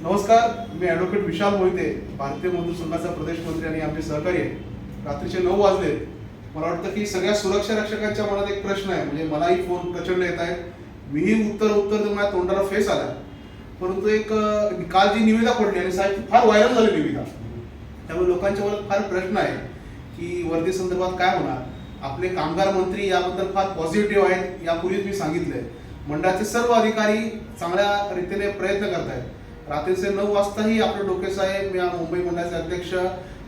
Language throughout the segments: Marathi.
नमस्कार, मी ॲडव्होकेट विशाल मोहिते, भारतीय मजदूर संघाचा प्रदेश मंत्री आणि आमचे सहकारी आहे. रात्रीचे 9 वाजले. मला वाटतं की सगळ्या सुरक्षा रक्षकांच्या मनात एक प्रश्न आहे. म्हणजे मलाही फोन प्रचंड येत आहेत. मीही उत्तर देऊन माझ्या तोंडाला फेस आला. परंतु एक काल जी निविदा पडली आणि साहेब फार व्हायरल झाली निविदा, त्यामुळे लोकांच्या मनात फार प्रश्न आहे की वर्दी संदर्भात काय होणार. आपले कामगार मंत्री याबद्दल फार पॉझिटिव्ह आहेत. यापूर्वीच मी सांगितलंय, मंडळाचे सर्व अधिकारी चांगल्या रीतीने प्रयत्न करत आहेत. रात्रीचे 9 वाजताही आपले डोके साहेब या मुंबई मंडळाचे अध्यक्ष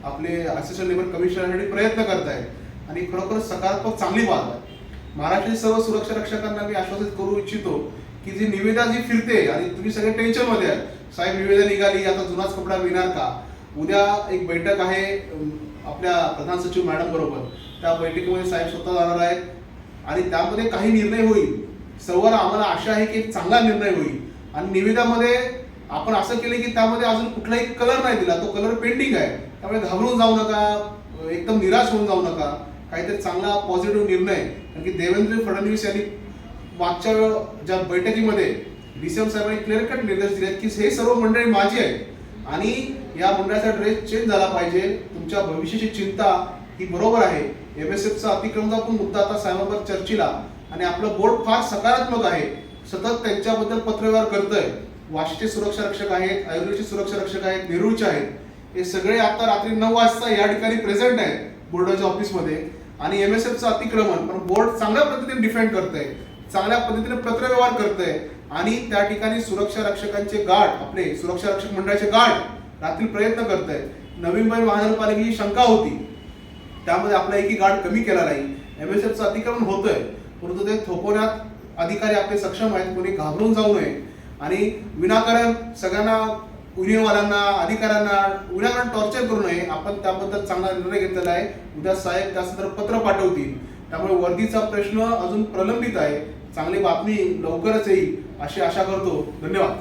आपले असिस्टंट लेबर कमिशनरसाठी प्रयत्न करत आहेत आणि खरोखर सकारात्मक चांगली बाब आहे. महाराष्ट्रातील सर्व सुरक्षा रक्षकांना मी आश्वासित करू इच्छितो की जी निविदा जी फिरते आणि तुम्ही सगळे टेन्शनमध्ये आहे, साहेब निविदा निघाली, आता जुनाच कपडा मिळणार का. उद्या एक बैठक आहे आपल्या प्रधान सचिव मॅडम बरोबर. त्या बैठकीमध्ये साहेब स्वतः जाणार आहेत आणि त्यामध्ये काही निर्णय होईल. सर्वांना आम्हाला आशा आहे की एक चांगला निर्णय होईल. आणि निविदामध्ये आपण असं केलं की त्यामध्ये अजून कुठलाही कलर नाही दिला, तो कलर पेंडिंग आहे. त्यामुळे घाबरून जाऊ नका, एकदम निराश होऊन जाऊ नका. काहीतरी चांगला पॉझिटिव्ह निर्णय, कारण की देवेंद्र फडणवीस यांनी मागच्या ज्या बैठकीमध्ये डीसीएम साहेबांनी क्लिअर कट निर्देश दिले की हे सर्व मंडळी माझी आहेत आणि या मंडळाचा ड्रेस चेंज झाला पाहिजे. तुमच्या भविष्याची चिंता ही बरोबर आहे. एमएसएफचा अतिक्रमणचा पण मुद्दा आता साहेबांवर चर्चेला आणि आपलं बोर्ड फार सकारात्मक आहे. सतत त्यांच्याबद्दल पत्रव्यवहार करतोय. वाशीचे सुरक्षा रक्षक आहेत, आयुर्वेदचे सुरक्षा रक्षक आहेत, नेरूळचे आहेत. हे सगळे आता रात्री 9 वाजता या ठिकाणी प्रेझेंट आहेत बोर्डाच्या ऑफिसमध्ये. आणि एमएसएफचं अतिक्रमण पण बोर्ड चांगल्या पद्धतीने डिफेंड करतंय, चांगल्या पद्धतीने पत्रव्यवहार करतंय आणि त्या ठिकाणी सुरक्षा रक्षकांचे गार्ड, आपले सुरक्षा रक्षक मंडळाचे गार्ड रात्री प्रयत्न करतंय. नवी मुंबई महानगरपालिकेची शंका होती, त्यामध्ये आपला एकही गार्ड कमी केला नाही. एमएसएफचं अतिक्रमण होतंय, परंतु ते थोपवण्यात अधिकारी आपले सक्षम आहेत. कोणी घाबरून जाऊ नये आणि विनाकारण सगळ्यांना, युनियनवाल्यांना, अधिकाऱ्यांना विनाकारण टॉर्चर करू नये. आपण त्याबद्दल चांगला निर्णय घेतलेला आहे. उद्या साहेब त्या संदर्भात पत्र पाठवतील. त्यामुळे वर्दीचा प्रश्न अजून प्रलंबित आहे. चांगली बातमी लवकरच येईल अशी आशा करतो. धन्यवाद.